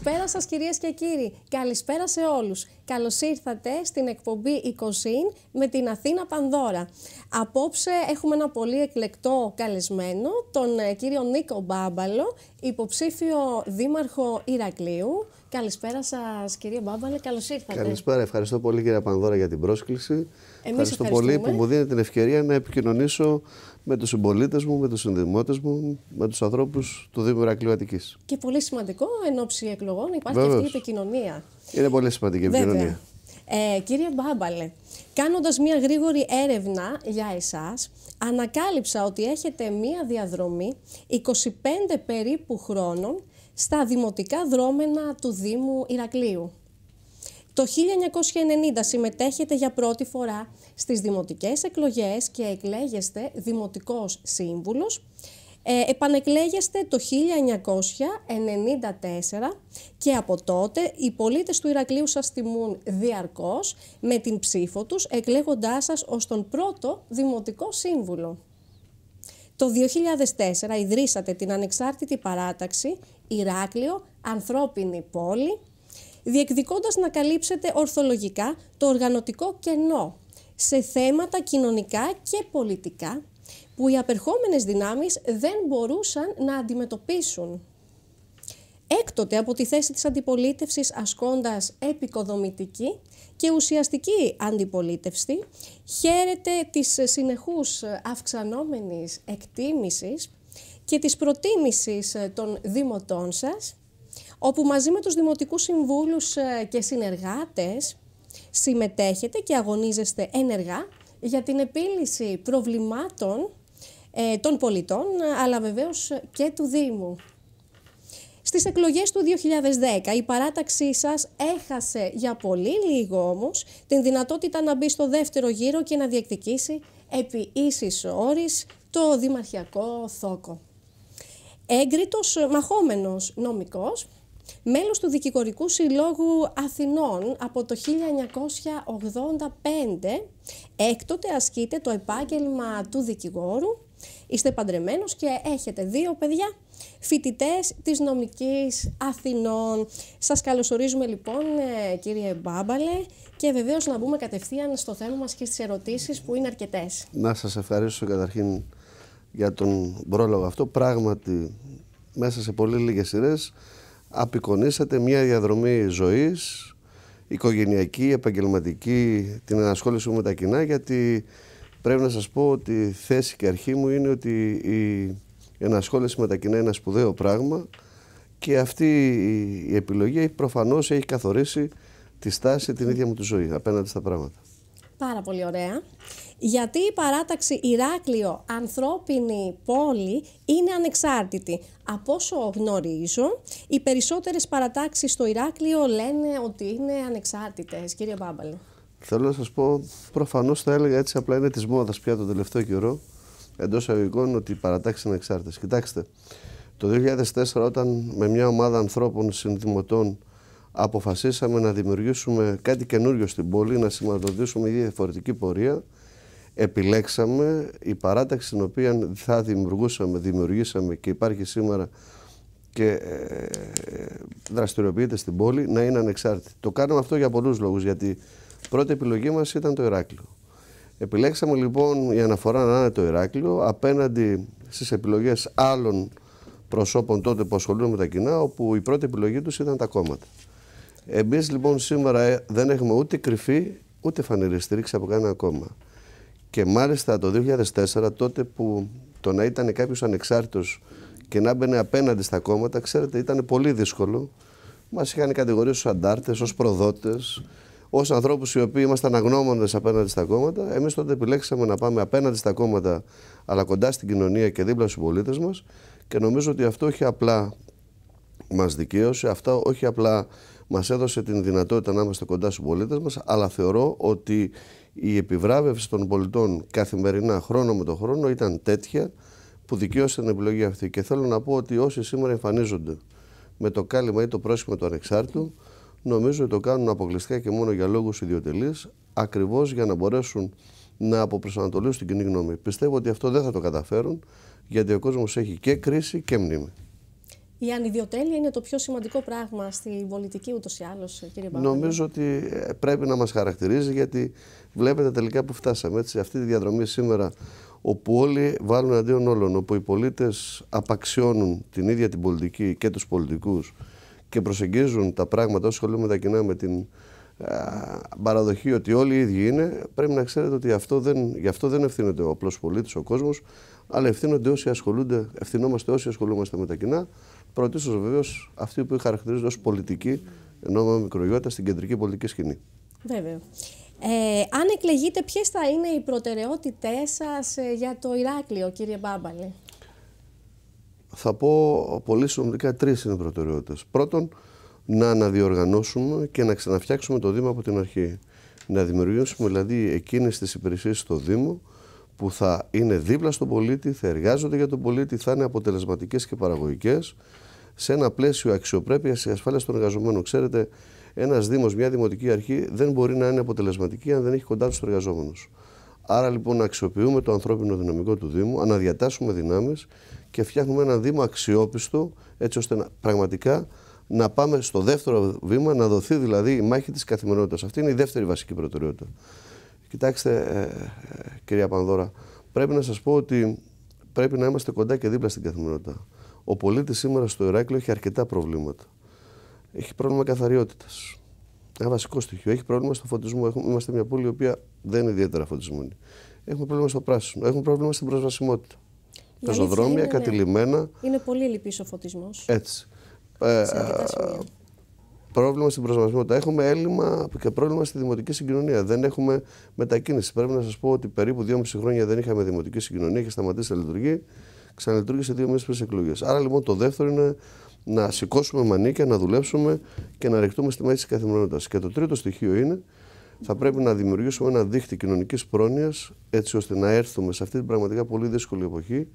Καλησπέρα σας κυρίες και κύριοι, καλησπέρα σε όλους. Καλώς ήρθατε στην εκπομπή Οικοσύν με την Αθήνα Πανδώρα. Απόψε έχουμε ένα πολύ εκλεκτό καλεσμένο, τον κύριο Νίκο Μπάμπαλο, υποψήφιο δήμαρχο Ηρακλείου. Καλησπέρα σας κύριε Μπάμπαλε, καλώς ήρθατε. Καλησπέρα, ευχαριστώ πολύ κύριε Πανδώρα για την πρόσκληση. Ευχαριστώ πολύ που μου δίνετε την ευκαιρία να επικοινωνήσω με τους συμπολίτες μου, με τους συνδημότες μου, με τους ανθρώπους του Δήμου Ηρακλείου Αττικής. Και πολύ σημαντικό, εν ώψη εκλογών υπάρχει αυτή η επικοινωνία. Είναι πολύ σημαντική η επικοινωνία. Κύριε Μπάμπαλε, κάνοντας μία γρήγορη έρευνα για εσάς, ανακάλυψα ότι έχετε μία διαδρομή 25 περίπου χρόνων στα δημοτικά δρόμενα του Δήμου Ηρακλείου. Το 1990 συμμετέχετε για πρώτη φορά στις δημοτικές εκλογές και εκλέγεστε δημοτικός σύμβουλος. Επανεκλέγεστε το 1994 και από τότε οι πολίτες του Ηρακλείου σας τιμούν διαρκώς με την ψήφο τους, εκλέγοντάς σας ως τον πρώτο δημοτικό σύμβουλο. Το 2004 ιδρύσατε την ανεξάρτητη παράταξη Ηράκλειο Ανθρώπινη Πόλη, διεκδικώντας να καλύψετε ορθολογικά το οργανωτικό κενό σε θέματα κοινωνικά και πολιτικά που οι απερχόμενες δυνάμεις δεν μπορούσαν να αντιμετωπίσουν. Έκτοτε από τη θέση της αντιπολίτευσης ασκώντας επικοδομητική και ουσιαστική αντιπολίτευση, χαίρετε της συνεχούς αυξανόμενης εκτίμησης και της προτίμησης των δημοτών σας, όπου μαζί με τους δημοτικούς συμβούλους και συνεργάτες συμμετέχετε και αγωνίζεστε ενεργά για την επίλυση προβλημάτων των πολιτών, αλλά βεβαίως και του Δήμου. Στις εκλογές του 2010 η παράταξή σας έχασε για πολύ λίγο όμως την δυνατότητα να μπει στο δεύτερο γύρο και να διεκδικήσει επί ίσης όρης το δημαρχιακό θόκο. Έγκριτος μαχόμενος νομικός, μέλος του Δικηγορικού Συλλόγου Αθηνών από το 1985, έκτοτε ασκείτε το επάγγελμα του δικηγόρου, είστε παντρεμένος και έχετε 2 παιδιά, φοιτητές της Νομικής Αθηνών. Σας καλωσορίζουμε λοιπόν κύριε Μπάμπαλε και βεβαίως να μπούμε κατευθείαν στο θέμα μας και στις ερωτήσεις που είναι αρκετές. Να σας ευχαριστήσω καταρχήν για τον πρόλογο αυτό. Πράγματι μέσα σε πολύ λίγες σειρές απεικονίσατε μια διαδρομή ζωής, οικογενειακή, επαγγελματική, την ενασχόληση μου με τα κοινά, γιατί πρέπει να σας πω ότι η θέση και αρχή μου είναι ότι η ενασχόληση με τα κοινά είναι ένα σπουδαίο πράγμα και αυτή η επιλογή προφανώς έχει καθορίσει τη στάση την ίδια μου τη ζωή απέναντι στα πράγματα. Πάρα πολύ ωραία. Γιατί η παράταξη Ηράκλειο Ανθρώπινη Πόλη είναι ανεξάρτητη. Από όσο γνωρίζω, οι περισσότερες παρατάξεις στο Ηράκλειο λένε ότι είναι ανεξάρτητες. Κύριε Μπάμπαλε. Θέλω να σας πω, προφανώς θα έλεγα έτσι, απλά είναι της μόδας πια τον τελευταίο καιρό, εντός εισαγωγικών, ότι οι παρατάξεις είναι ανεξάρτητες. Κοιτάξτε, το 2004 όταν με μια ομάδα ανθρώπων συνδημοτών αποφασίσαμε να δημιουργήσουμε κάτι καινούριο στην πόλη, να σηματοδοτήσουμε μια διαφορετική πορεία, επιλέξαμε η παράταξη την οποία θα δημιουργήσαμε και υπάρχει σήμερα και δραστηριοποιείται στην πόλη να είναι ανεξάρτητη. Το κάναμε αυτό για πολλούς λόγους, γιατί η πρώτη επιλογή μας ήταν το Ηράκλειο. Επιλέξαμε λοιπόν η αναφορά να είναι το Ηράκλειο απέναντι στις επιλογές άλλων προσώπων τότε που ασχολούνται με τα κοινά, όπου η πρώτη επιλογή τους ήταν τα κόμματα. Εμείς λοιπόν σήμερα δεν έχουμε ούτε κρυφή ούτε φανερή στήριξη από κανένα κόμμα. Και μάλιστα το 2004, τότε που το να ήταν κάποιος ανεξάρτητος και να μπαινε απέναντι στα κόμματα, ξέρετε, ήταν πολύ δύσκολο. Μας είχαν κατηγορήσει ως αντάρτες, ως προδότες, ως ανθρώπους οι οποίοι ήμασταν αγνώμονες απέναντι στα κόμματα. Εμείς τότε επιλέξαμε να πάμε απέναντι στα κόμματα, αλλά κοντά στην κοινωνία και δίπλα στους πολίτες μας. Και νομίζω ότι αυτό όχι απλά μας δικαίωσε, αυτό όχι απλά μας έδωσε την δυνατότητα να είμαστε κοντά στους πολίτες μας, αλλά θεωρώ ότι η επιβράβευση των πολιτών καθημερινά, χρόνο με τον χρόνο, ήταν τέτοια που δικαίωσε την επιλογή αυτή. Και θέλω να πω ότι όσοι σήμερα εμφανίζονται με το κάλυμα ή το πρόσχημα του ανεξάρτητου, νομίζω ότι το κάνουν αποκλειστικά και μόνο για λόγους ιδιωτελείς, ακριβώς για να μπορέσουν να αποπροσανατολίσουν την κοινή γνώμη. Πιστεύω ότι αυτό δεν θα το καταφέρουν, γιατί ο κόσμος έχει και κρίση και μνήμη. Η ανιδιοτέλεια είναι το πιο σημαντικό πράγμα στην πολιτική ούτως ή άλλως, κύριε Μπάμπαλη. Νομίζω ότι πρέπει να μας χαρακτηρίζει, γιατί βλέπετε τελικά που φτάσαμε. Έτσι, αυτή τη διαδρομή σήμερα, όπου όλοι βάλουν αντίον όλων, όπου οι πολίτες απαξιώνουν την ίδια την πολιτική και τους πολιτικούς και προσεγγίζουν τα πράγματα όσο ασχολούνται με τα κοινά με την παραδοχή ότι όλοι οι ίδιοι είναι, πρέπει να ξέρετε ότι γι' αυτό δεν ευθύνεται ο απλός πολίτης, ο κόσμος, αλλά ευθύνονται όσοι ασχολούνται, ευθυνόμαστε όσοι ασχολούμαστε με τα κοινά. Πρωτίστως βεβαίως αυτοί που χαρακτηρίζονται ως πολιτικοί, ενώ με μικρογιώτα στην κεντρική πολιτική σκηνή. Βέβαια. Αν εκλεγείτε, ποιες θα είναι οι προτεραιότητές σας για το Ηράκλειο, κύριε Μπάμπαλη? Θα πω πολύ συνοπτικά 3 είναι οι προτεραιότητες. Πρώτον, να αναδιοργανώσουμε και να ξαναφτιάξουμε το Δήμο από την αρχή. Να δημιουργήσουμε δηλαδή εκείνες τις υπηρεσίες στο Δήμο που θα είναι δίπλα στον πολίτη, θα εργάζονται για τον πολίτη, θα είναι αποτελεσματικές και παραγωγικές, σε ένα πλαίσιο αξιοπρέπειας και ασφάλειας των εργαζομένων. Ξέρετε, ένας Δήμος, μια δημοτική αρχή δεν μπορεί να είναι αποτελεσματική αν δεν έχει κοντά τους εργαζόμενους. Άρα λοιπόν να αξιοποιούμε το ανθρώπινο δυναμικό του Δήμου, αναδιατάσσουμε δυνάμεις και φτιάχνουμε ένα Δήμο αξιόπιστο, έτσι ώστε πραγματικά να πάμε στο δεύτερο βήμα, να δοθεί δηλαδή η μάχη της καθημερινότητας. Αυτή είναι η δεύτερη βασική προτεραιότητα. Κοιτάξτε, κυρία Πανδώρα, πρέπει να σας πω ότι πρέπει να είμαστε κοντά και δίπλα στην καθημερινότητα. Ο πολίτης σήμερα στο Ηράκλειο έχει αρκετά προβλήματα. Έχει πρόβλημα καθαριότητας. Ένα βασικό στοιχείο. Έχει πρόβλημα στο φωτισμό. Είμαστε μια πόλη η οποία δεν είναι ιδιαίτερα φωτισμένη. Έχουμε πρόβλημα στο πράσινο. Έχουμε πρόβλημα στην προσβασιμότητα. Πεζοδρόμια, κατηλημένα. Είναι πολύ λυπής ο φωτισμός. Έτσι. Πρόβλημα στην προσβασιμότητα. Έχουμε έλλειμμα και πρόβλημα στη δημοτική συγκοινωνία. Δεν έχουμε μετακίνηση. Πρέπει να σας πω ότι περίπου 2,5 χρόνια δεν είχαμε δημοτική συγκοινωνία, είχε σταματήσει να λειτουργεί. Ξαναλειτουργήσε 2 μήνες πριν τις εκλογές. Άρα λοιπόν το δεύτερο είναι να σηκώσουμε μανίκια, να δουλέψουμε και να ρεχτούμε στη μέση της καθημερινότητας. Και το τρίτο στοιχείο είναι θα πρέπει να δημιουργήσουμε ένα δίχτυ κοινωνικής πρόνοιας, έτσι ώστε να έρθουμε σε αυτή την πραγματικά πολύ δύσκολη εποχή,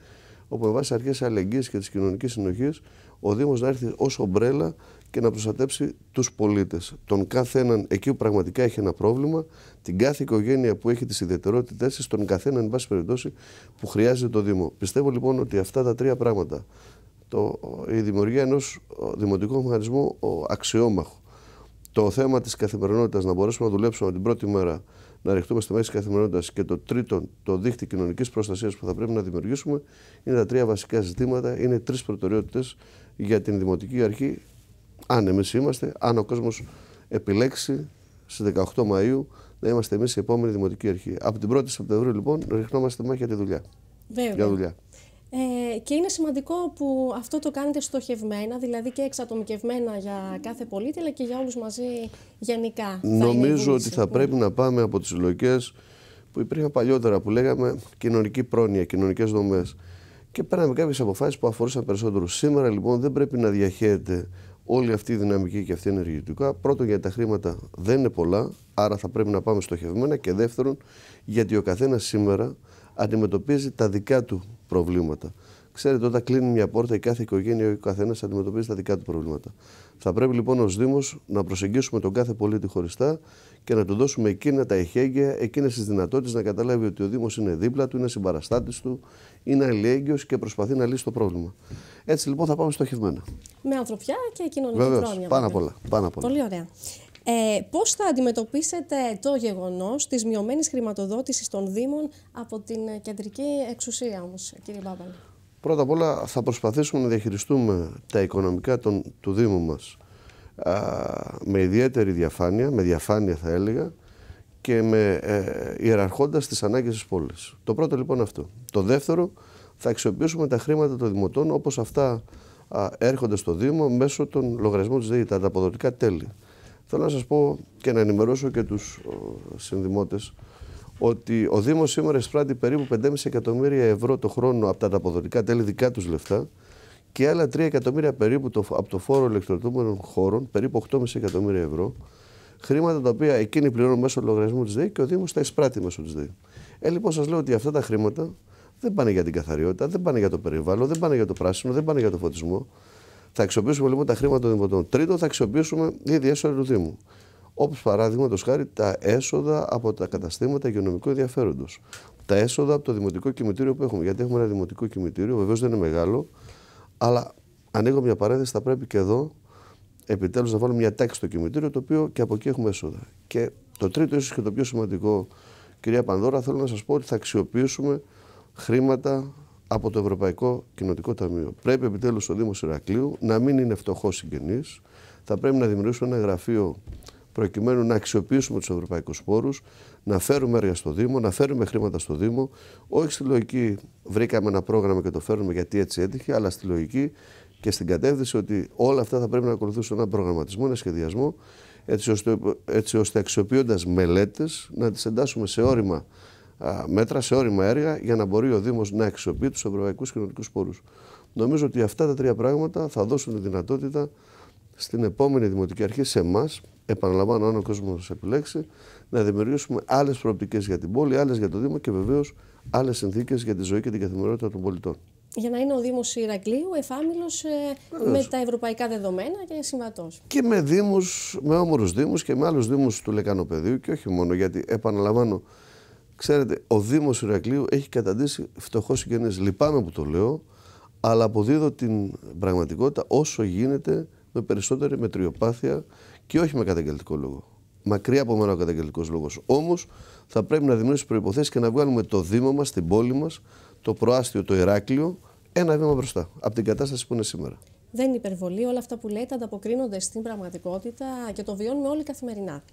όπου με βάση αρχές αλληλεγγύης και της κοινωνικής συνοχής, ο Δήμος να έρθει ως ομπρέλα και να προστατέψει τους πολίτες. Τον καθέναν εκεί που πραγματικά έχει ένα πρόβλημα, την κάθε οικογένεια που έχει τις ιδιαιτερότητές της, τον καθέναν, εν πάση περιπτώσει, που χρειάζεται το Δήμο. Πιστεύω λοιπόν ότι αυτά τα 3 πράγματα, η δημιουργία ενός δημοτικού μηχανισμού αξιόμαχου, το θέμα της καθημερινότητας, να μπορέσουμε να δουλέψουμε την πρώτη μέρα, να ρεχτούμε στη μέση της καθημερινότητας, και το τρίτο, το δίχτυ κοινωνικής προστασίας που θα πρέπει να δημιουργήσουμε, είναι τα 3 βασικά ζητήματα, είναι 3 προτεραιότητες για την Δημοτική Αρχή. Αν εμείς είμαστε, αν ο κόσμος επιλέξει στις 18 Μαΐου να είμαστε εμείς η επόμενη Δημοτική Αρχή. Από την 1η Σεπτεμβρίου λοιπόν ριχνόμαστε μάχη για τη δουλειά. Βέβαια. Για δουλειά. Και είναι σημαντικό που αυτό το κάνετε στοχευμένα, δηλαδή και εξατομικευμένα για κάθε πολίτη, αλλά και για όλους μαζί γενικά. Νομίζω ότι θα πρέπει να πάμε από τις συλλογικές που υπήρχαν παλιότερα, που λέγαμε κοινωνική πρόνοια, κοινωνικές δομές. Και πέραμε κάποιες αποφάσεις που αφορούσαν περισσότερο. Σήμερα λοιπόν δεν πρέπει να διαχέεται όλη αυτή η δυναμική και αυτή η ενεργητικά. Πρώτον, γιατί τα χρήματα δεν είναι πολλά, άρα θα πρέπει να πάμε στοχευμένα. Και δεύτερον, γιατί ο καθένας σήμερα αντιμετωπίζει τα δικά του προβλήματα. Ξέρετε, όταν κλείνει μια πόρτα, η κάθε οικογένεια, ο καθένας αντιμετωπίζει τα δικά του προβλήματα. Θα πρέπει λοιπόν ως Δήμος να προσεγγίσουμε τον κάθε πολίτη χωριστά και να του δώσουμε εκείνα τα εχέγγυα, εκείνες τις δυνατότητες να καταλάβει ότι ο Δήμος είναι δίπλα του, είναι συμπαραστάτης του, είναι αλληλέγγυος και προσπαθεί να λύσει το πρόβλημα. Έτσι λοιπόν θα πάμε στοχευμένα. Με ανθρωπιά και κοινωνική πρόνοια. Πάνω απ' όλα. Πολύ ωραία. Πώς θα αντιμετωπίσετε το γεγονός της μειωμένης χρηματοδότησης των Δήμων από την κεντρική εξουσία όμως, κύριε Μπάμπαλη? Πρώτα απ' όλα θα προσπαθήσουμε να διαχειριστούμε τα οικονομικά του Δήμου μας με ιδιαίτερη διαφάνεια, με διαφάνεια θα έλεγα, και ιεραρχώντας τις ανάγκες της πόλης. Το πρώτο λοιπόν αυτό. Το δεύτερο, θα αξιοποιήσουμε τα χρήματα των δημοτών όπως αυτά έρχονται στο Δήμο μέσω των λογαριασμών της ΔΕΗ, τα ανταποδοτικά τέλη. Θέλω να σας πω και να ενημερώσω και τους συνδημότες ότι ο Δήμος σήμερα εισπράττει περίπου 5,5 εκατομμύρια ευρώ το χρόνο από τα ανταποδοτικά τέλη δικά τους λεφτά και άλλα 3 εκατομμύρια περίπου από το φόρο ηλεκτροτούμενων χώρων, περίπου 8,5 εκατομμύρια ευρώ, χρήματα τα οποία εκείνοι πληρώνουν μέσω λογαριασμού της ΔΕΗ και ο Δήμος τα εισπράττει μέσω της ΔΕΗ. Λοιπόν, σας λέω ότι αυτά τα χρήματα δεν πάνε για την καθαριότητα, δεν πάνε για το περιβάλλον, δεν πάνε για το πράσινο, δεν πάνε για το φωτισμό. Θα αξιοποιήσουμε λοιπόν τα χρήματα των δημοτών. Τρίτο, θα αξιοποιήσουμε ήδη έσοδα του Δήμου. Όπως παράδειγματος χάρη τα έσοδα από τα καταστήματα υγειονομικού ενδιαφέροντος. Τα έσοδα από το δημοτικό κημητήριο που έχουμε. Γιατί έχουμε ένα δημοτικό κημητήριο, βεβαίως δεν είναι μεγάλο, αλλά ανοίγω μια παρένθεση, θα πρέπει και εδώ επιτέλους να βάλουμε μια τάξη στο κημητήριο, το οποίο και από εκεί έχουμε έσοδα. Και το τρίτο, ίσως και το πιο σημαντικό, κυρία Πανδώρα, θέλω να σας πω ότι θα αξιοποιήσουμε χρήματα από το Ευρωπαϊκό Κοινοτικό Ταμείο. Πρέπει επιτέλους ο Δήμος Ηρακλείου να μην είναι φτωχός συγγενής. Θα πρέπει να δημιουργήσουμε ένα γραφείο προκειμένου να αξιοποιήσουμε τους ευρωπαϊκούς πόρους, να φέρουμε έργα στο Δήμο, να φέρουμε χρήματα στο Δήμο. Όχι στη λογική βρήκαμε ένα πρόγραμμα και το φέρνουμε γιατί έτσι έτυχε, αλλά στη λογική και στην κατεύθυνση ότι όλα αυτά θα πρέπει να ακολουθήσουν έναν προγραμματισμό, ένα σχεδιασμό, έτσι ώστε αξιοποιώντας μελέτες να τις εντάσσουμε σε όρημα μέτρα, σε όρημα έργα, για να μπορεί ο Δήμος να αξιοποιεί τους ευρωπαϊκούς κοινωνικούς πόρους. Νομίζω ότι αυτά τα τρία πράγματα θα δώσουν τη δυνατότητα στην επόμενη Δημοτική Αρχή, σε εμάς, επαναλαμβάνω, αν ο κόσμος μας επιλέξει, να δημιουργήσουμε άλλες προοπτικές για την πόλη, άλλες για το Δήμο και βεβαίως άλλες συνθήκες για τη ζωή και την καθημερινότητα των πολιτών. Για να είναι ο Δήμος Ηρακλείου εφάμιλος με τα ευρωπαϊκά δεδομένα και συμβατός. Και με δήμους, με όμορους δήμους και με άλλους δήμους του Λεκανοπεδίου και όχι μόνο, γιατί επαναλαμβάνω, ξέρετε, ο Δήμος Ηρακλείου έχει καταντήσει φτωχός συγγενής. Λυπάμαι που το λέω, αλλά αποδίδω την πραγματικότητα όσο γίνεται με περισσότερη μετριοπάθεια και όχι με καταγγελτικό λόγο. Μακριά από μένα ο καταγγελτικός λόγος. Όμως θα πρέπει να δημιουργήσουμε προϋποθέσεις και να βγάλουμε το Δήμο μας, την πόλη μας, το προάστιο, το Ηράκλειο, ένα βήμα μπροστά από την κατάσταση που είναι σήμερα. Δεν είναι υπερβολή, όλα αυτά που λέτε ανταποκρίνονται στην πραγματικότητα και το βιώνουμε όλοι καθημερινά.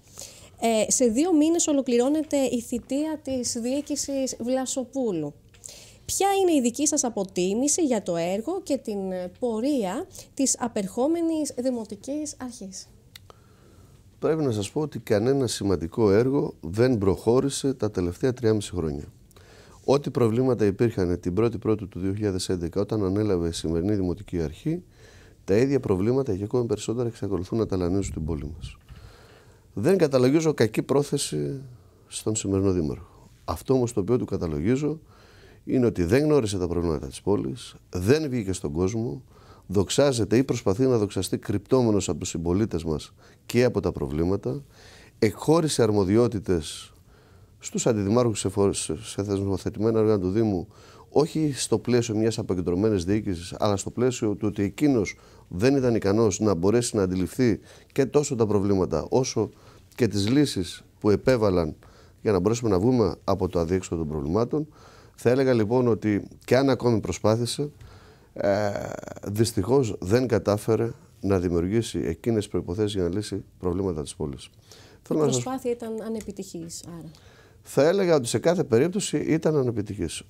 Σε 2 μήνες ολοκληρώνεται η θητεία της διοίκησης Βλασοπούλου. Ποια είναι η δική σας αποτίμηση για το έργο και την πορεία της απερχόμενης Δημοτικής Αρχής? Πρέπει να σας πω ότι κανένα σημαντικό έργο δεν προχώρησε τα τελευταία 3,5 χρόνια. Ό,τι προβλήματα υπήρχαν την 1η του 2011 όταν ανέλαβε η σημερινή Δημοτική Αρχή, τα ίδια προβλήματα και ακόμη περισσότερα εξακολουθούν να ταλανίζουν την πόλη μας. Δεν καταλογίζω κακή πρόθεση στον σημερινό Δήμαρχο. Αυτό όμως το οποίο του καταλογίζω είναι ότι δεν γνώρισε τα προβλήματα της πόλης, δεν βγήκε στον κόσμο, δοξάζεται ή προσπαθεί να δοξαστεί κρυπτόμενος από τους συμπολίτες μας και από τα προβλήματα, εκχώρησε αρμοδιότητες στους αντιδημάρχους σε θεσμοθετημένα όργανα του Δήμου, όχι στο πλαίσιο μιας αποκεντρωμένης διοίκησης, αλλά στο πλαίσιο του ότι εκείνος δεν ήταν ικανός να μπορέσει να αντιληφθεί και τόσο τα προβλήματα όσο και τις λύσεις που επέβαλαν για να μπορέσουμε να βγούμε από το αδιέξοδο των προβλημάτων. Θα έλεγα λοιπόν ότι και αν ακόμη προσπάθησε, δυστυχώς δεν κατάφερε να δημιουργήσει εκείνες τις προϋποθέσεις για να λύσει προβλήματα της πόλης. Η προσπάθεια ήταν ανεπιτυχής, άρα. Θα έλεγα ότι σε κάθε περίπτωση ήταν ανεπιτυχής.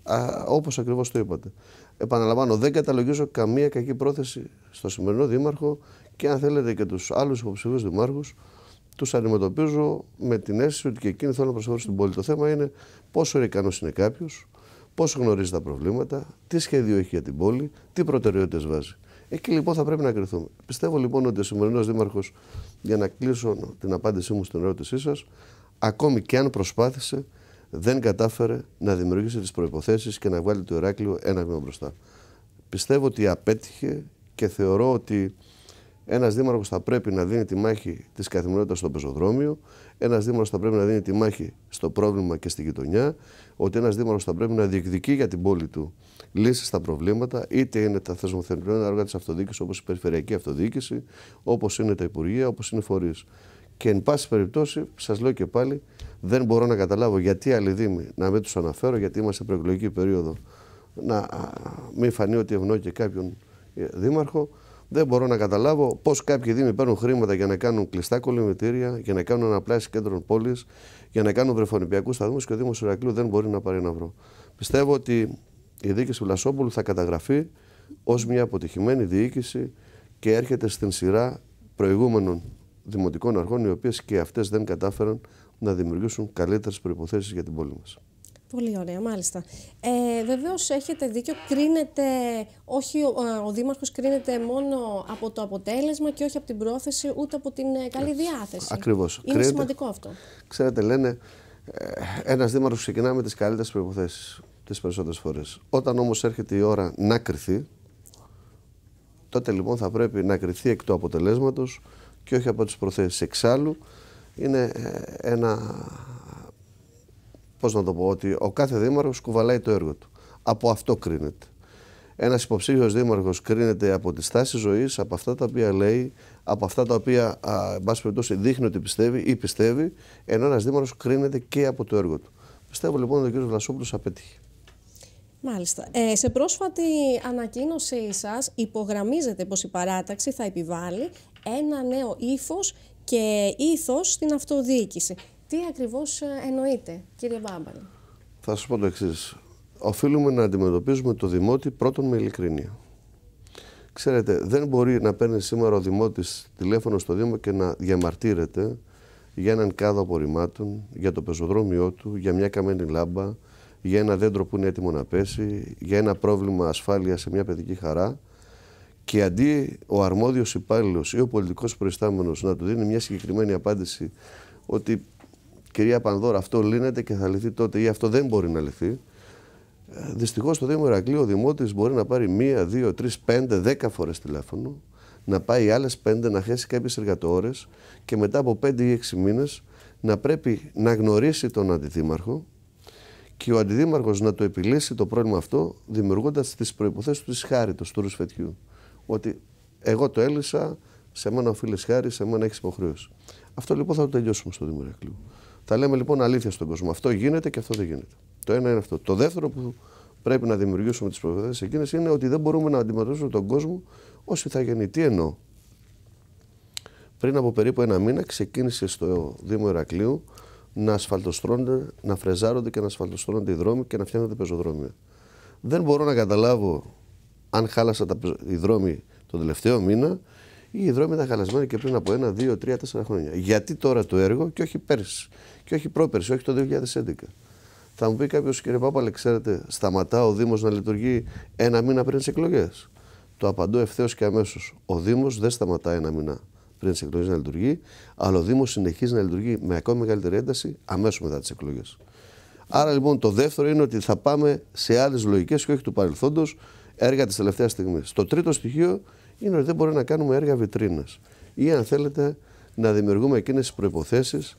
Όπως ακριβώς το είπατε. Επαναλαμβάνω, δεν καταλογίζω καμία κακή πρόθεση στο σημερινό Δήμαρχο και αν θέλετε και τους άλλους υποψηφίους δημάρχους, τους αντιμετωπίζω με την αίσθηση ότι και εκείνοι θέλουν να προσφέρουν στην πόλη. Το θέμα είναι πόσο ικανός είναι κάποιος, πόσο γνωρίζει τα προβλήματα, τι σχέδιο έχει για την πόλη, τι προτεραιότητες βάζει. Εκεί λοιπόν θα πρέπει να κριθούμε. Πιστεύω λοιπόν ότι ο σημερινός Δήμαρχος, για να κλείσω την απάντησή μου στην ερώτησή σας, ακόμη και αν προσπάθησε, δεν κατάφερε να δημιουργήσει τις προϋποθέσεις και να βγάλει το Ηράκλειο ένα βήμα μπροστά. Πιστεύω ότι απέτυχε και θεωρώ ότι ένας δήμαρχος θα πρέπει να δίνει τη μάχη της καθημερινότητας στο πεζοδρόμιο, ένας δήμαρχος θα πρέπει να δίνει τη μάχη στο πρόβλημα και στη γειτονιά, ότι ένας δήμαρχος θα πρέπει να διεκδικεί για την πόλη του λύσεις στα προβλήματα, είτε είναι τα θεσμοθετημένα έργα της αυτοδιοίκησης, όπως η περιφερειακή αυτοδιοίκηση, όπως είναι τα υπουργεία, όπως είναι φορείς. Και εν πάση περιπτώσει, σας λέω και πάλι, δεν μπορώ να καταλάβω γιατί άλλοι δήμοι να μην τους αναφέρω, γιατί είμαστε προεκλογική περίοδο, να μην φανεί ότι ευνοώ και κάποιον δήμαρχο. Δεν μπορώ να καταλάβω πώς κάποιοι δήμοι παίρνουν χρήματα για να κάνουν κλειστά κολυμβητήρια, για να κάνουν αναπλάσεις κέντρων πόλης, για να κάνουν βρεφονιπιακούς σταθμούς και ο Δήμος Ηρακλείου δεν μπορεί να πάρει ένα ευρώ. Πιστεύω ότι η διοίκηση Βλασόπουλου θα καταγραφεί ως μια αποτυχημένη διοίκηση και έρχεται στην σειρά προηγούμενων δημοτικών αρχών, οι οποίες και αυτές δεν κατάφεραν να δημιουργήσουν καλύτερες προϋποθέσεις για την πόλη μας. Πολύ ωραία, μάλιστα. Βεβαίως έχετε δίκιο, κρίνεται, όχι ο Δήμαρχος κρίνεται μόνο από το αποτέλεσμα και όχι από την πρόθεση, ούτε από την καλή διάθεση. Ακριβώς. Είναι σημαντικό αυτό. Ξέρετε, λένε, ένας Δήμαρχος ξεκινά με τις καλύτερες προϋποθέσεις τις περισσότερες φορές. Όταν όμως έρχεται η ώρα να κριθεί, τότε λοιπόν θα πρέπει να κριθεί εκ του αποτελέσματος και όχι από τις προθέσεις. Εξάλλου, είναι ένα... Πώς να το πω, ότι ο κάθε δήμαρχος κουβαλάει το έργο του. Από αυτό κρίνεται. Ένας υποψήφιος δήμαρχος κρίνεται από τη στάση ζωής, από αυτά τα οποία λέει, από αυτά τα οποία, εν πάση περιπτώσει, δείχνει ότι πιστεύει ή πιστεύει, ενώ ένας δήμαρχος κρίνεται και από το έργο του. Πιστεύω λοιπόν ότι ο κ. Βλασόπουλος απέτυχε. Μάλιστα. Σε πρόσφατη ανακοίνωσή σας υπογραμμίζεται πως η παράταξη θα επιβάλλει ένα νέο ύφος και ήθος στην αυτοδιοίκηση. Τι ακριβώς εννοείτε, κύριε Μπάμπαλε? Θα σας πω το εξής. Οφείλουμε να αντιμετωπίζουμε το δημότη πρώτον με ειλικρίνεια. Ξέρετε, δεν μπορεί να παίρνει σήμερα ο δημότης τηλέφωνο στο Δήμο και να διαμαρτύρεται για έναν κάδο απορριμμάτων, για το πεζοδρόμιό του, για μια καμένη λάμπα, για ένα δέντρο που είναι έτοιμο να πέσει, για ένα πρόβλημα ασφάλειας σε μια παιδική χαρά, και αντί ο αρμόδιος υπάλληλος ή ο πολιτικός προϊστάμενος να του δίνει μια συγκεκριμένη απάντηση ότι κυρία Πανδώρα, αυτό λύνεται και θα λυθεί τότε, ή αυτό δεν μπορεί να λυθεί, δυστυχώς στο Δήμο Ηρακλείου ο δημότης μπορεί να πάρει 1, 2, 3, 5, 10 φορές τηλέφωνο, να πάει άλλες 5, να χέσει κάποιες εργατόρες και μετά από 5 ή 6 μήνες να πρέπει να γνωρίσει τον αντιδήμαρχο και ο αντιδήμαρχος να το επιλύσει το πρόβλημα αυτό, δημιουργώντας τις προϋποθέσεις του χάριτος, του ρουσφετιού. Ότι εγώ το έλυσα, σε μένα οφείλεις χάρη, σε μένα έχεις υποχρέωση. Αυτό λοιπόν θα το τελειώσουμε στο Δήμο Ηρακλείου. Θα λέμε λοιπόν αλήθεια στον κόσμο. Αυτό γίνεται και αυτό δεν γίνεται. Το ένα είναι αυτό. Το δεύτερο που πρέπει να δημιουργήσουμε τις προϋποθέσεις εκείνες είναι ότι δεν μπορούμε να αντιμετωπίσουμε τον κόσμο ως ηθαγενή. Τι εννοώ? Πριν από περίπου 1 μήνα ξεκίνησε στο Δήμο Ηρακλείου να ασφαλτοστρώνονται, να φρεζάρονται και να ασφαλτοστρώνονται οι δρόμοι και να φτιάχνονται πεζοδρόμια. Δεν μπορώ να καταλάβω αν χάλασαν οι δρόμοι τον τελευταίο μήνα ή οι δρόμοι ήταν χαλασμένοι και πριν από 1, 2, 3, 4 χρόνια. Γιατί τώρα το έργο και όχι πέρσι, και όχι πρόπερσι, όχι το 2011. Θα μου πει κάποιος, κύριε Πάπαλε, ξέρετε, σταματά ο Δήμος να λειτουργεί 1 μήνα πριν τις εκλογές? Το απαντώ ευθέως και αμέσως. Ο Δήμος δεν σταματά 1 μήνα πριν τις εκλογές να λειτουργεί, αλλά ο Δήμος συνεχίζει να λειτουργεί με ακόμη μεγαλύτερη ένταση αμέσως μετά τις εκλογές. Άρα λοιπόν το δεύτερο είναι ότι θα πάμε σε άλλες λογικές και όχι του παρελθόντος, έργα της τελευταίας στιγμής. Το τρίτο στοιχείο είναι ότι δεν μπορεί να κάνουμε έργα βιτρίνες ή, αν θέλετε, να δημιουργούμε εκείνες τις προϋποθέσεις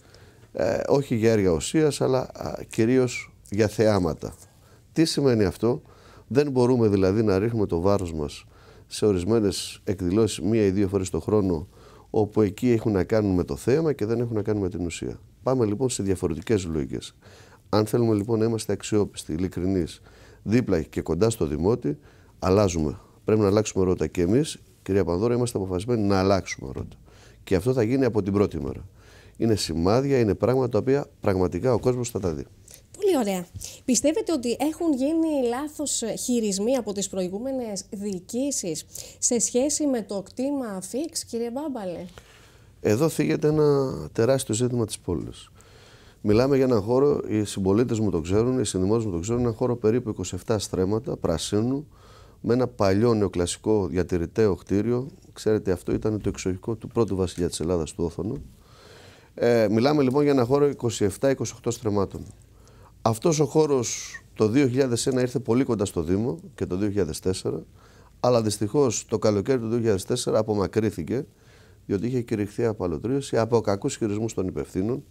όχι για έργα ουσίας, αλλά κυρίως για θεάματα. Τι σημαίνει αυτό? Δεν μπορούμε δηλαδή να ρίχνουμε το βάρος μας σε ορισμένες εκδηλώσεις 1 ή 2 φορές το χρόνο, όπου εκεί έχουν να κάνουν με το θέαμα και δεν έχουν να κάνουν με την ουσία. Πάμε λοιπόν σε διαφορετικές λογικές. Αν θέλουμε λοιπόν να είμαστε αξιόπιστοι, ειλικρινείς, δίπλα και κοντά στο δημότη, αλλάζουμε. Πρέπει να αλλάξουμε ρότα. Και εμείς, κυρία Πανδώρα, είμαστε αποφασισμένοι να αλλάξουμε ρότα. Και αυτό θα γίνει από την πρώτη μέρα. Είναι σημάδια, είναι πράγματα τα οποία πραγματικά ο κόσμος θα τα δει. Πολύ ωραία. Πιστεύετε ότι έχουν γίνει λάθος χειρισμοί από τις προηγούμενες διοικήσεις σε σχέση με το κτήμα Φίξ, κύριε Μπάμπαλε? Εδώ θίγεται ένα τεράστιο ζήτημα της πόλης. Μιλάμε για έναν χώρο, οι συμπολίτες μου το ξέρουν, οι συνδημότες μου το ξέρουν, έναν χώρο περίπου 27 στρέμματα πρασίνου, με ένα παλιό νεοκλασικό διατηρηταίο κτίριο. Ξέρετε, αυτό ήταν το εξοχικό του πρώτου βασιλιά της Ελλάδας, του Όθωνο. Μιλάμε λοιπόν για ένα χώρο 27-28 στρεμμάτων. Αυτός ο χώρος το 2001 ήρθε πολύ κοντά στο Δήμο και το 2004, αλλά δυστυχώς το καλοκαίρι του 2004 απομακρύθηκε, διότι είχε κηρυχθεί απαλωτρίωση από κακούς χειρισμούς των υπευθύνων.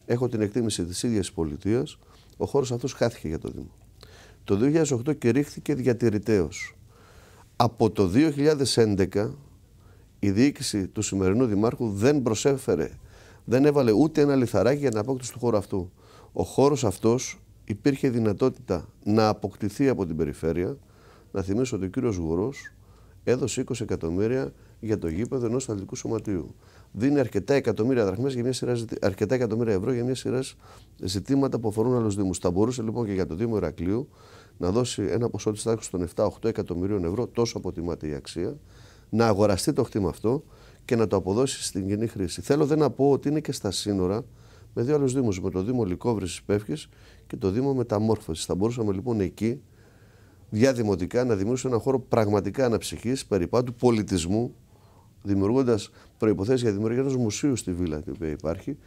Έχω την εκτίμηση της ίδιας πολιτείας, ο χώρος αυτός χάθηκε για το Δήμο. Το 2008 κηρύχθηκε διατηρητέως. Από το 2011 η διοίκηση του σημερινού Δημάρχου δεν προσέφερε, δεν έβαλε ούτε ένα λιθαράκι για την απόκτηση του χώρου αυτού. Ο χώρος αυτός υπήρχε δυνατότητα να αποκτηθεί από την περιφέρεια. Να θυμίσω ότι ο κύριος Γουρός έδωσε 20 εκατομμύρια για το γήπεδο ενός αθλητικού σωματείου. Δίνει αρκετά εκατομμύρια δραχμές για μια σειρά, αρκετά εκατομμύρια ευρώ για μια σειρά ζητήματα που αφορούν άλλους Δήμους. Θα μπορούσε λοιπόν και για το Δήμο Ηρακλείου να δώσει ένα ποσό της τάξης των 7-8 εκατομμυρίων ευρώ, τόσο αποτιμάται η αξία, να αγοραστεί το κτήμα αυτό και να το αποδώσει στην κοινή χρήση. Θέλω δεν να πω ότι είναι και στα σύνορα με 2 άλλους Δήμους, με το Δήμο Λυκόβρησης Πεύκης και το Δήμο Μεταμόρφωσης. Θα μπορούσαμε λοιπόν εκεί διαδημοτικά να δημιουργήσουμε ένα χώρο πραγματικά αναψυχής, περιπάτου, πολιτισμού, δημιουργώντας προϋποθέσεις για δημιουργία ενός μουσείου στη βίλα την οποία υπάρχει.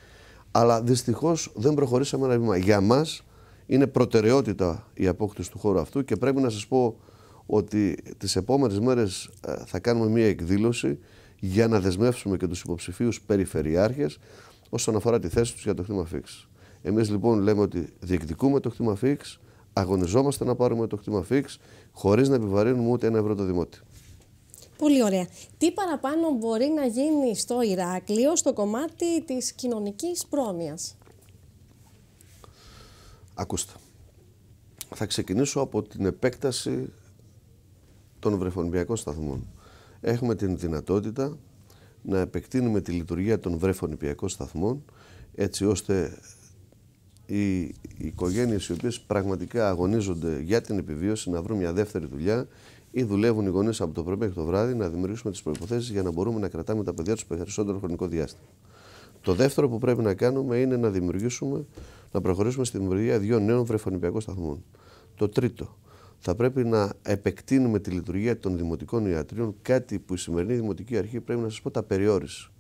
Αλλά δυστυχώς δεν προχωρήσαμε ένα βήμα. Για μας είναι προτεραιότητα η απόκτηση του χώρου αυτού και πρέπει να σας πω ότι τις επόμενες μέρες θα κάνουμε μία εκδήλωση για να δεσμεύσουμε και τους υποψηφίους περιφερειάρχες όσον αφορά τη θέση τους για το κτήμα Φίξ. Εμείς λοιπόν λέμε ότι διεκδικούμε το κτήμα Φίξ, αγωνιζόμαστε να πάρουμε το κτήμα φίξ χωρίς να επιβαρύνουμε ούτε ένα ευρώ το δημότη. Πολύ ωραία. Τι παραπάνω μπορεί να γίνει στο Ηράκλειο στο κομμάτι της κοινωνικής πρόνοιας? Ακούστε. Θα ξεκινήσω από την επέκταση των βρεφονιπιακών σταθμών. Έχουμε την δυνατότητα να επεκτείνουμε τη λειτουργία των βρεφονιπιακών σταθμών, έτσι ώστε οι οικογένειες οι οποίες πραγματικά αγωνίζονται για την επιβίωση να βρουν μια δεύτερη δουλειά ή δουλεύουν οι γονείς από το πρωί μέχρι το βράδυ, να δημιουργήσουμε τις προϋποθέσεις για να μπορούμε να κρατάμε τα παιδιά τους περισσότερο χρονικό διάστημα. Το δεύτερο που πρέπει να κάνουμε είναι να προχωρήσουμε στη δημιουργία 2 νέων βρεφονιπιακών σταθμών. Το τρίτο, θα πρέπει να επεκτείνουμε τη λειτουργία των δημοτικών ιατρίων, κάτι που η σημερινή Δημοτική Αρχή, πρέπει να σας πω, τα περιόρισε.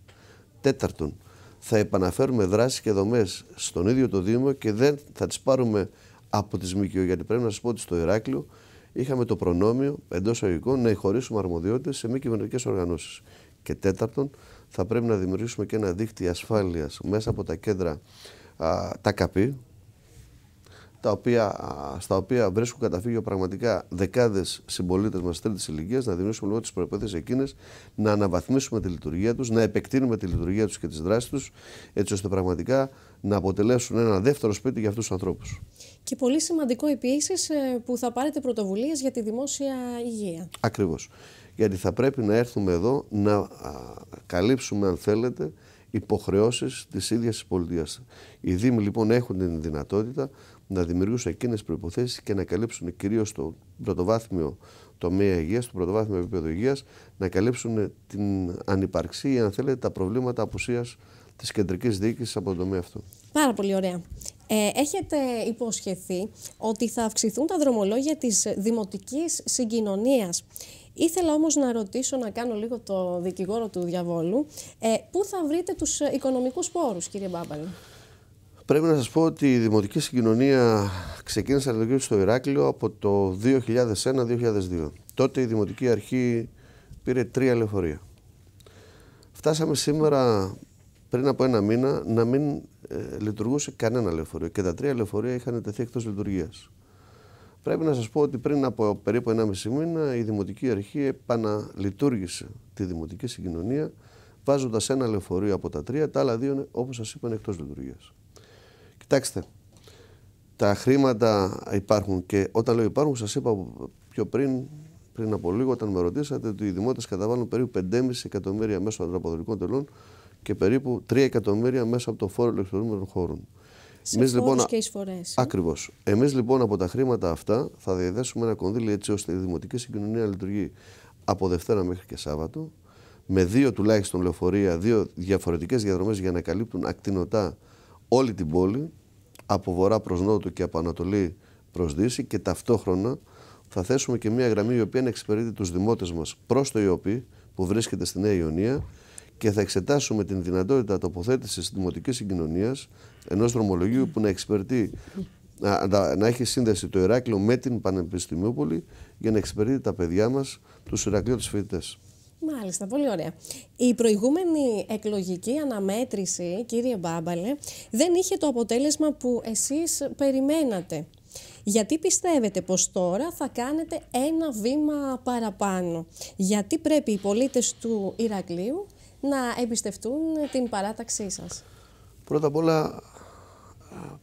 Τέταρτον, θα επαναφέρουμε δράσεις και δομές στον ίδιο το Δήμο και δεν θα τις πάρουμε από τις ΜΚΟ, γιατί πρέπει να σας πω ότι στο Ηράκλειο είχαμε το προνόμιο εντός εισαγωγικών να χωρίσουμε αρμοδιότητες σε μη κυβερνητικές οργανώσεις. Και τέταρτον, θα πρέπει να δημιουργήσουμε και ένα δίκτυο ασφάλειας μέσα από τα κέντρα, τα ΚΑΠΗ, στα οποία βρίσκουν καταφύγιο πραγματικά δεκάδες συμπολίτες μας τρίτης ηλικίας, να δημιουργήσουμε λίγο τις προϋποθέσεις εκείνες, να αναβαθμίσουμε τη λειτουργία τους, να επεκτείνουμε τη λειτουργία τους και τις δράσεις τους, έτσι ώστε πραγματικά να αποτελέσουν ένα δεύτερο σπίτι για αυτούς τους ανθρώπους. Και πολύ σημαντικό επίσης που θα πάρετε πρωτοβουλίες για τη δημόσια υγεία. Ακριβώς. Γιατί θα πρέπει να έρθουμε εδώ να καλύψουμε, αν θέλετε, υποχρεώσεις της ίδιας της πολιτείας. Οι Δήμοι λοιπόν έχουν την δυνατότητα να δημιουργήσουν εκείνες τις προϋποθέσεις και να καλύψουν κυρίως το πρωτοβάθμιο τομέα υγείας, το πρωτοβάθμιο επίπεδο υγείας, να καλύψουν την ανυπαρξία ή, αν θέλετε, τα προβλήματα απουσίας της κεντρικής διοίκησης από τον τομέα αυτό. Πάρα πολύ ωραία. Έχετε υποσχεθεί ότι θα αυξηθούν τα δρομολόγια της δημοτικής συγκοινωνίας. Ήθελα όμως να ρωτήσω, να κάνω λίγο το δικηγόρο του διαβόλου, πού θα βρείτε τους οικονομικούς πόρους, κύριε Μπάμπαλη? Πρέπει να σας πω ότι η δημοτική συγκοινωνία ξεκίνησε να λειτουργεί στο Ηράκλειο από το 2001-2002. Τότε η Δημοτική Αρχή πήρε 3 λεωφορεία. Φτάσαμε σήμερα, πριν από 1 μήνα, να μην λειτουργούσε κανένα λεωφορείο και τα 3 λεωφορεία είχαν τεθεί εκτός λειτουργίας. Πρέπει να σας πω ότι πριν από περίπου 1,5 μήνα η Δημοτική Αρχή επαναλειτουργήσε τη δημοτική συγκοινωνία, βάζοντας 1 λεωφορείο από τα 3, τα άλλα 2, όπως σας είπα, είναι εκτός λειτουργίας. Κοιτάξτε, τα χρήματα υπάρχουν και όταν λέω υπάρχουν, σας είπα πιο πριν από λίγο, όταν με ρωτήσατε, ότι οι δημότες καταβάλουν περίπου 5,5 εκατομμύρια μέσω ανταποδοτικών τελών και περίπου 3 εκατομμύρια μέσω από το φόρο ηλεκτρονικών χώρων. Σε φόρους και εισφορές. Ακριβώς. Εμείς λοιπόν από τα χρήματα αυτά θα διαθέσουμε ένα κονδύλι έτσι ώστε η δημοτική συγκοινωνία να λειτουργεί από Δευτέρα μέχρι και Σάββατο, με 2 τουλάχιστον λεωφορεία, 2 διαφορετικές διαδρομές για να καλύπτουν ακτινωτά όλη την πόλη, από βορρά προς νότο και από ανατολή προς δύση, και ταυτόχρονα θα θέσουμε και μια γραμμή η οποία να εξυπηρετεί τους δημότες μας προς το ΙΟΠΗ που βρίσκεται στη Νέα Ιωνία, και θα εξετάσουμε την δυνατότητα τοποθέτησης δημοτικής συγκοινωνίας ενός δρομολογίου που να εξυπηρετεί, να έχει σύνδεση το Ηράκλειο με την Πανεπιστημιούπολη για να εξυπηρετεί τα παιδιά μας, τους Ηρακλείωτες φοιτητές. Μάλιστα, πολύ ωραία. Η προηγούμενη εκλογική αναμέτρηση, κύριε Μπάμπαλε, δεν είχε το αποτέλεσμα που εσείς περιμένατε. Γιατί πιστεύετε πως τώρα θα κάνετε ένα βήμα παραπάνω? Γιατί πρέπει οι πολίτες του Ηρακλείου να εμπιστευτούν την παράταξή σας? Πρώτα απ' όλα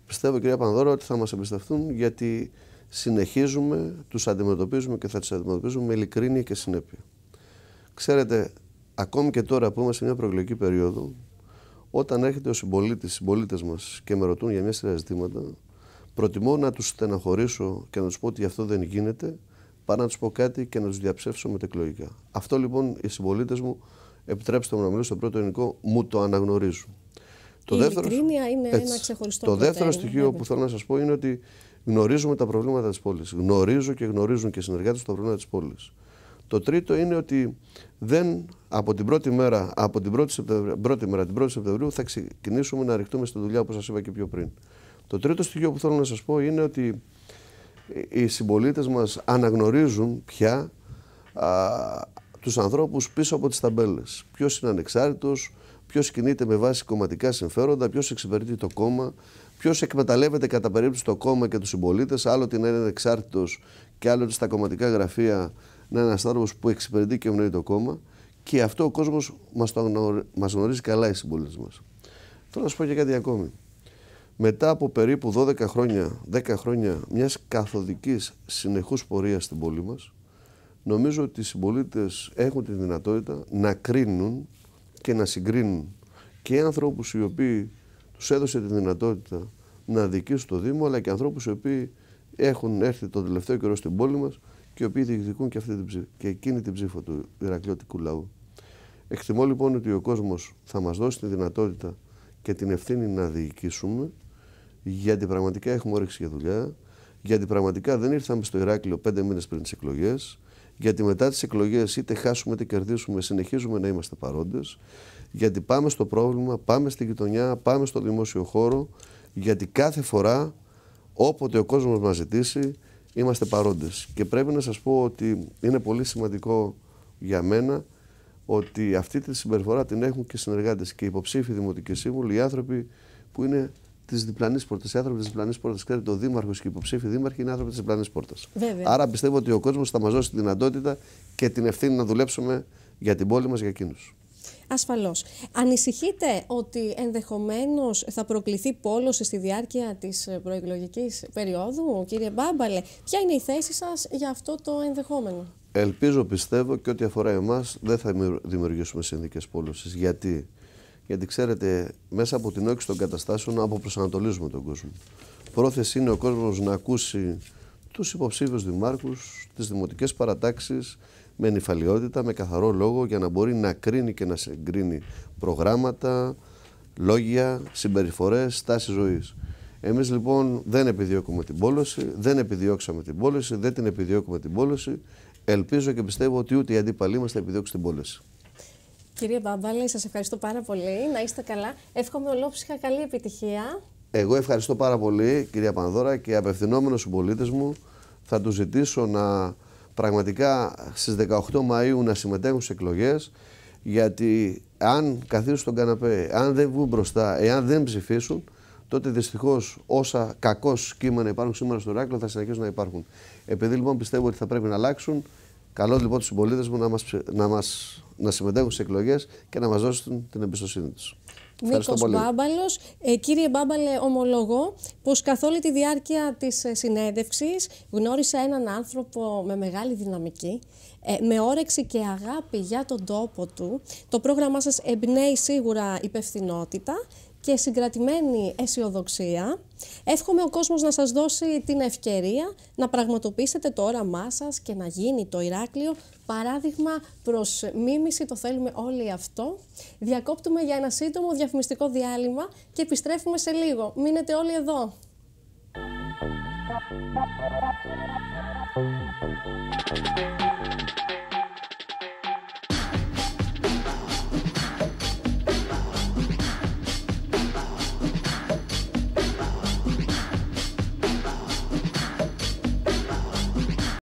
πιστεύω, κυρία Πανδώρα, ότι θα μας εμπιστευτούν γιατί συνεχίζουμε, τους αντιμετωπίζουμε και θα τους αντιμετωπίζουμε με ειλικρίνεια και συνέπεια. Ξέρετε, ακόμη και τώρα που είμαστε σε μια προεκλογική περίοδο, όταν έρχεται ο συμπολίτες μας και με ρωτούν για μια σειρά ζητήματα, προτιμώ να τους στεναχωρήσω και να τους πω ότι αυτό δεν γίνεται, παρά να τους πω κάτι και να τους διαψεύσω μετεκλογικά. Αυτό λοιπόν οι συμπολίτες μου, επιτρέψτε μου να μιλήσω στο πρώτο ελληνικό, μου το αναγνωρίζουν. Η ειλικρίνεια είναι ένα ξεχωριστό Το δεύτερο στοιχείο που θέλω να σας πω είναι ότι γνωρίζουμε τα προβλήματα της πόλης. Γνωρίζω και γνωρίζουν και οι συνεργάτες τα προβλήματα της πόλης. Το τρίτο είναι ότι από την πρώτη μέρα, την 1η Σεπτεμβρίου, θα ξεκινήσουμε να ρηχτούμε στη δουλειά, όπως σας είπα και πιο πριν. Το τρίτο στοιχείο που θέλω να σας πω είναι ότι οι συμπολίτες μας αναγνωρίζουν πια τους ανθρώπους πίσω από τις ταμπέλες. Ποιος είναι ανεξάρτητος, ποιος κινείται με βάση κομματικά συμφέροντα, ποιος εξυπηρετεί το κόμμα, ποιος εκμεταλλεύεται κατά περίπτωση το κόμμα και τους συμπολίτες, άλλοτε να είναι εξάρτητος και άλλοτε στα κομματικά γραφεία να είναι ένας άνθρωπος που εξυπηρετεί και ευνοεί το κόμμα. Και αυτό ο κόσμος μας γνωρίζει καλά, οι συμπολίτες μας. Θέλω να σας πω και κάτι ακόμη. Μετά από περίπου 10 χρόνια μιας καθοδικής συνεχούς πορείας στην πόλη μας, νομίζω ότι οι συμπολίτες έχουν τη δυνατότητα να κρίνουν και να συγκρίνουν και ανθρώπους οι οποίοι τους έδωσε τη δυνατότητα να διοικήσουν το Δήμο, αλλά και ανθρώπους οι οποίοι έχουν έρθει τον τελευταίο καιρό στην πόλη μας και οι οποίοι διεκδικούν και εκείνη την ψήφο του ηρακλειώτικου λαού. Εκτιμώ λοιπόν ότι ο κόσμος θα μας δώσει τη δυνατότητα και την ευθύνη να διοικήσουμε, γιατί πραγματικά έχουμε όρεξη για δουλειά, γιατί πραγματικά δεν ήρθαμε στο Ηράκλειο 5 μήνες πριν τις εκλογές, γιατί μετά τις εκλογές είτε χάσουμε είτε κερδίσουμε, συνεχίζουμε να είμαστε παρόντες, γιατί πάμε στο πρόβλημα, πάμε στη γειτονιά, πάμε στο δημόσιο χώρο, γιατί κάθε φορά όποτε ο κόσμος μας ζητήσει είμαστε παρόντες. Και πρέπει να σας πω ότι είναι πολύ σημαντικό για μένα ότι αυτή τη συμπεριφορά την έχουν και οι συνεργάτες και οι υποψήφοι δημοτικοί σύμβουλοι, οι άνθρωποι που είναι της διπλανής πόρτας. Οι άνθρωποι της διπλανής πόρτας, ξέρετε, ο δήμαρχος και οι υποψήφοι δήμαρχοι είναι άνθρωποι της διπλανής πόρτας. Άρα πιστεύω ότι ο κόσμος θα μας δώσει τη δυνατότητα και την ευθύνη να δουλέψουμε για την πόλη μας, για εκείνους. Ασφαλώς. Ανησυχείτε ότι ενδεχομένως θα προκληθεί πόλωση στη διάρκεια της προεκλογικής περίοδου, κύριε Μπάμπαλε? Ποια είναι η θέση σας για αυτό το ενδεχόμενο? Ελπίζω, πιστεύω και ό,τι αφορά εμάς δεν θα δημιουργήσουμε συνθήκες πόλωσης. Γιατί ξέρετε, μέσα από την όξη των καταστάσεων αποπροσανατολίζουμε τον κόσμο. Πρόθεση είναι ο κόσμος να ακούσει τους υποψήφιους δημάρχους, τις δημοτικές παρατάξεις με νηφαλιότητα, με καθαρό λόγο, για να μπορεί να κρίνει και να συγκρίνει προγράμματα, λόγια, συμπεριφορές, στάσεις ζωής. Εμείς λοιπόν δεν επιδιώκουμε την πόλωση, δεν επιδιώξαμε την πόλωση, δεν την επιδιώκουμε την πόλωση. Ελπίζω και πιστεύω ότι ούτε οι αντίπαλοι μας θα επιδιώξουν την πόλωση. Κύριε Μπάμπαλε, σας ευχαριστώ πάρα πολύ. Να είστε καλά. Εύχομαι ολόψυχα καλή επιτυχία. Εγώ ευχαριστώ πάρα πολύ, κυρία Πανδώρα, και απευθυνόμενος στους πολίτες μου θα τους ζητήσω να πραγματικά στις 18 Μαΐου να συμμετέχουν στις εκλογές, γιατί αν καθίσουν στον καναπέ, αν δεν βγουν μπροστά, εάν δεν ψηφίσουν, τότε δυστυχώς όσα κακώς κείμενα υπάρχουν σήμερα στο Ηράκλειο θα συνεχίσουν να υπάρχουν. Επειδή λοιπόν πιστεύω ότι θα πρέπει να αλλάξουν, καλώ λοιπόν τους συμπολίτες μου να συμμετέχουν στις εκλογές και να μας δώσουν την εμπιστοσύνη τους. Νίκος Μπάμπαλος. Κύριε Μπάμπαλε, ομολογώ πως καθ' όλη τη διάρκεια της συνέντευξης γνώρισα έναν άνθρωπο με μεγάλη δυναμική, με όρεξη και αγάπη για τον τόπο του. Το πρόγραμμά σας εμπνέει σίγουρα υπευθυνότητα και συγκρατημένη αισιοδοξία. Εύχομαι ο κόσμος να σας δώσει την ευκαιρία να πραγματοποιήσετε το όραμά σας και να γίνει το Ηράκλειο παράδειγμα προς μίμηση. Το θέλουμε όλοι αυτό. Διακόπτουμε για ένα σύντομο διαφημιστικό διάλειμμα και επιστρέφουμε σε λίγο. Μείνετε όλοι εδώ.